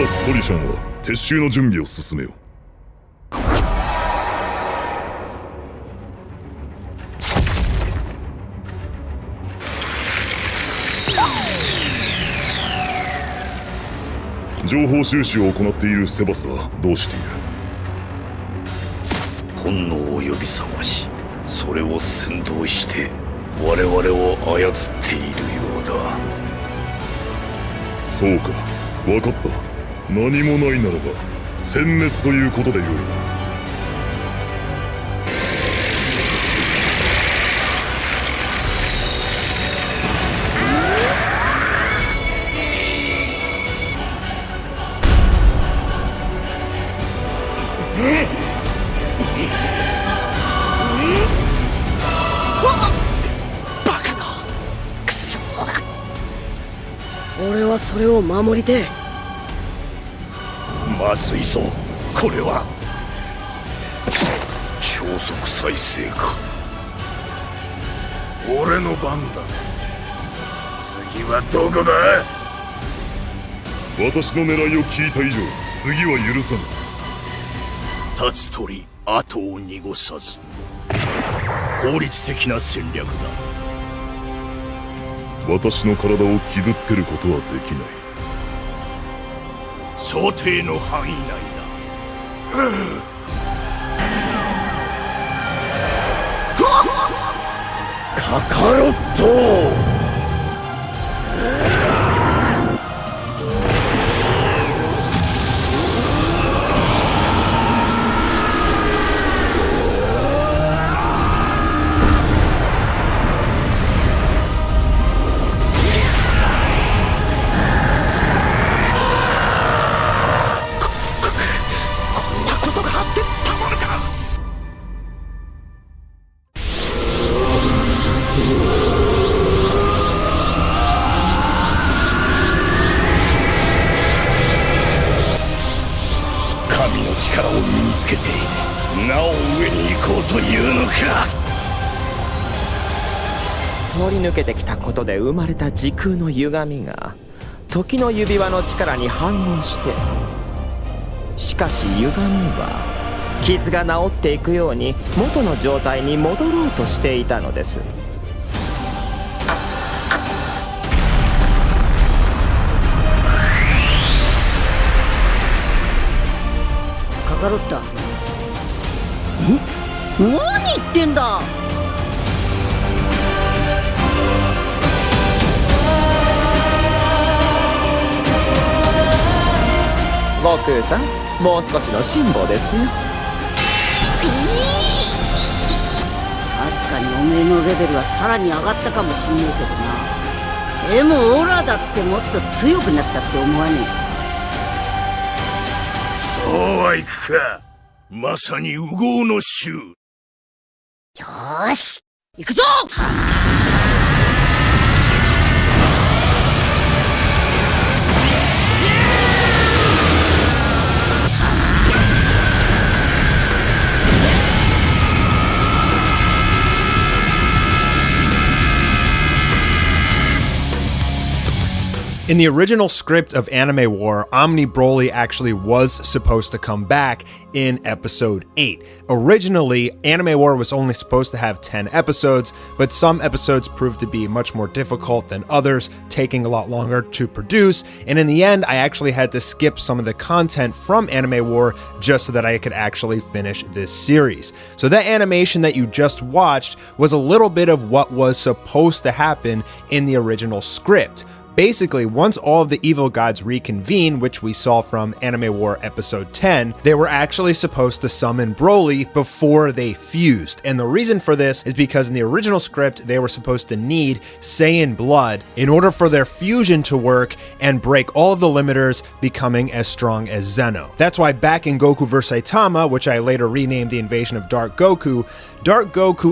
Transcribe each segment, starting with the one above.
じゃソリシャンは撤収の準備を進めよう。情報収集を行っているセバスはどうしている？本能を呼び覚まし、それを先導して我々を操っているようだ。そうか、分かった。何もないならば殲滅ということでよい。俺はそれを守りてえ。まずいぞ、これは。超速再生か。俺の番だ。次はどこだ？私の狙いを聞いた以上、次は許さぬ。立つ鳥後を濁さず、効率的な戦略だ。私の体を傷つけることはできない。想定の範囲内だ。カカロット。神の力を身につけてなお上に行こうというのか。通り抜けてきたことで生まれた時空の歪みが時の指輪の力に反応して、しかし歪みは傷が治っていくように元の状態に戻ろうとしていたのです。カカロッタ。何言ってんだ。悟空さん、もう少しの辛抱ですよ。確かにおめえのレベルはさらに上がったかもしんねえけどな。でもオラだってもっと強くなったって思わねえか。そうはいくか。まさに烏合の衆。よーし、行くぞ。In the original script of Anime War, Omni Broly actually was supposed to come back in episode 8. Originally, Anime War was only supposed to have 10 episodes, but some episodes proved to be much more difficult than others, taking a lot longer to produce, and in the end, I actually had to skip some of the content from Anime War just so that I could actually finish this series. So that animation that you just watched was a little bit of what was supposed to happen in the original script. Basically, once all of the evil gods reconvene, which we saw from Anime War episode 10, they were actually supposed to summon Broly before they fused. And the reason for this is because in the original script, they were supposed to need Saiyan blood in order for their fusion to work and break all of the limiters, becoming as strong as Zeno. That's why back in Goku vs. Saitama, which I later renamed the Invasion of Dark Goku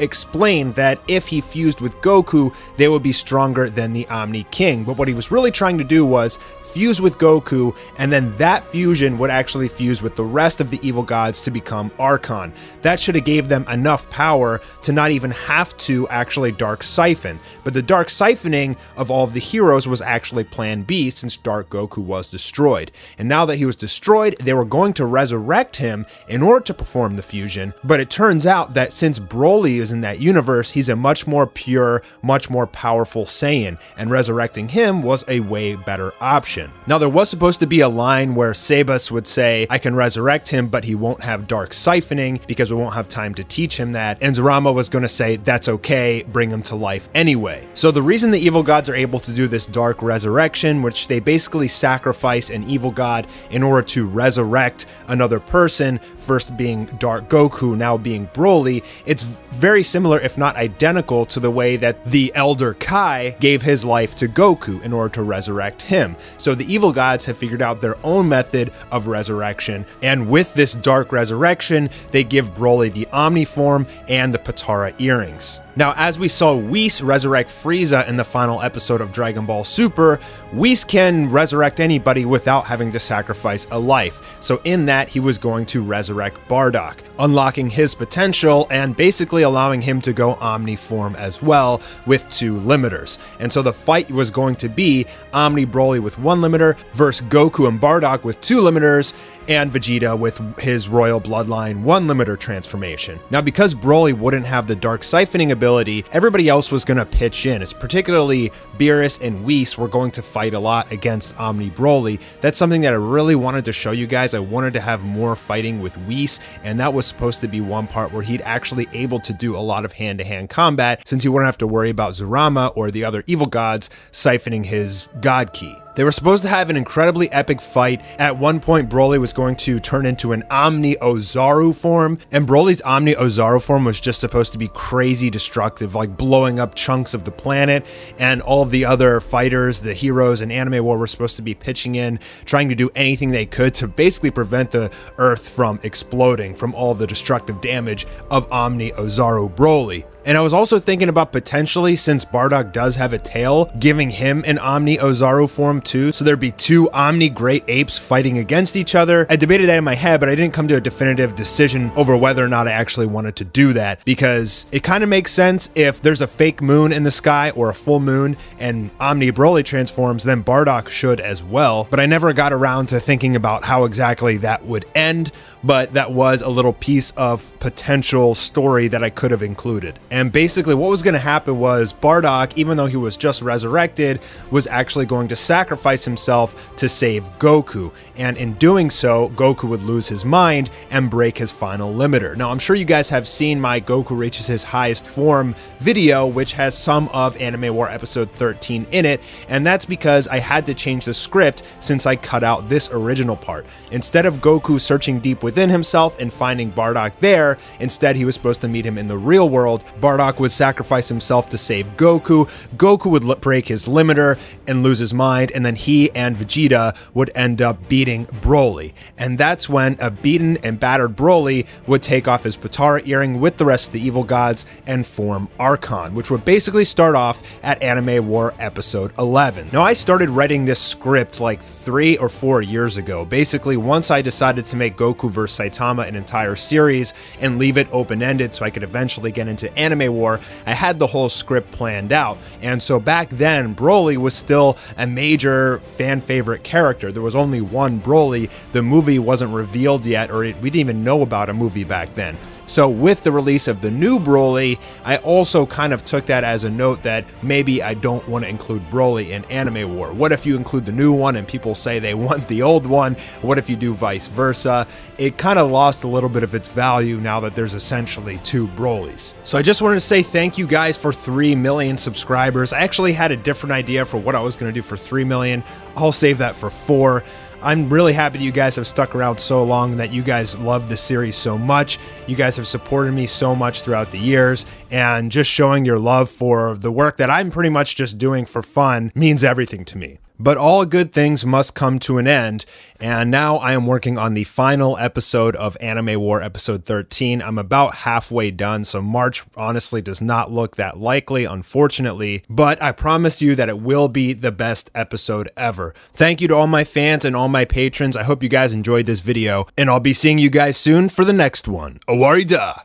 explained that if he fused with Goku, they would be stronger than the Omni King. But what he was really trying to do was fuse with Goku, and then that fusion would actually fuse with the rest of the evil gods to become Archon. That should have gave them enough power to not even have to actually Dark Siphon. But the Dark Siphoning of all of the heroes was actually Plan B, since Dark Goku was destroyed. And now that he was destroyed, they were going to resurrect him in order to perform the fusion. But it turns out that since Broly is in that universe, he's a much more pure, much more powerful Saiyan, and resurrecting him was a way better option. Now, there was supposed to be a line where Sebas would say, I can resurrect him, but he won't have Dark Siphoning because we won't have time to teach him that. And Zurama was going to say, that's okay, bring him to life anyway. So the reason the evil gods are able to do this dark resurrection, which they basically sacrifice an evil god in order to resurrect another person, first being Dark Goku, now being Broly, it's very similar, if not identical, to the way that the Elder Kai gave his life to Goku in order to resurrect him. So the evil gods have figured out their own method of resurrection, and with this dark resurrection, they give Broly the Omni form and the Patara earrings. Now, as we saw Whis resurrect Frieza in the final episode of Dragon Ball Super, Whis can resurrect anybody without having to sacrifice a life. So in that, he was going to resurrect Bardock, unlocking his potential and basically allowing him to go Omni form as well with 2 limiters. And so the fight was going to be Omni Broly with 1 limiter versus Goku and Bardock with 2 limiters, and Vegeta with his Royal Bloodline 1 limiter transformation. Now, because Broly wouldn't have the Dark Siphoning ability, everybody else was going to pitch in. It's particularly Beerus and Whis were going to fight a lot against Omni Broly. That's something that I really wanted to show you guys. I wanted to have more fighting with Whis, and that was supposed to be one part where he'd actually able to do a lot of hand-to-hand combat, since he wouldn't have to worry about Zurama or the other evil gods siphoning his God Ki. They were supposed to have an incredibly epic fight. At one point, Broly was going to turn into an Omni Ozaru form, and Broly's Omni Ozaru form was just supposed to be crazy destructive, like blowing up chunks of the planet, and all of the other fighters, the heroes in Anime War, were supposed to be pitching in, trying to do anything they could to basically prevent the Earth from exploding from all the destructive damage of Omni Ozaru Broly. And I was also thinking about potentially, since Bardock does have a tail, giving him an Omni Ozaru form too, so there'd be 2 Omni Great Apes fighting against each other. I debated that in my head, but I didn't come to a definitive decision over whether or not I actually wanted to do that, because it kind of makes sense if there's a fake moon in the sky or a full moon and Omni Broly transforms, then Bardock should as well. But I never got around to thinking about how exactly that would end, but that was a little piece of potential story that I could have included. And basically what was going to happen was Bardock, even though he was just resurrected, was actually going to sacrifice himself to save Goku. And in doing so, Goku would lose his mind and break his final limiter. Now, I'm sure you guys have seen my Goku reaches his highest form video, which has some of Anime War episode 13 in it. And that's because I had to change the script since I cut out this original part. Instead of Goku searching deep within himself and finding Bardock there, instead he was supposed to meet him in the real world. Bardock would sacrifice himself to save Goku. Goku would break his limiter and lose his mind, and then he and Vegeta would end up beating Broly. And that's when a beaten and battered Broly would take off his Patara earring with the rest of the evil gods and form Archon, which would basically start off at Anime War episode 11. Now, I started writing this script like 3 or 4 years ago. Basically, once I decided to make Goku vs. Saitama an entire series and leave it open-ended so I could eventually get into Anime War, I had the whole script planned out. And so back then, Broly was still a major fan favorite character. There was only one Broly. The movie wasn't revealed yet, or we didn't even know about a movie back then. So with the release of the new Broly, I also kind of took that as a note that maybe I don't want to include Broly in Anime War. What if you include the new one and people say they want the old one? What if you do vice versa? It kind of lost a little bit of its value now that there's essentially 2 Brolys. So I just wanted to say thank you guys for 3 million subscribers. I actually had a different idea for what I was going to do for 3 million. I'll save that for 4. I'm really happy that you guys have stuck around so long and that you guys love the series so much. You guys have supported me so much throughout the years, and just showing your love for the work that I'm pretty much just doing for fun means everything to me. But all good things must come to an end, and now I am working on the final episode of Anime War episode 13. I'm about halfway done, so March honestly does not look that likely, unfortunately, but I promise you that it will be the best episode ever. Thank you to all my fans and all my patrons. I hope you guys enjoyed this video, and I'll be seeing you guys soon for the next one. Awarida!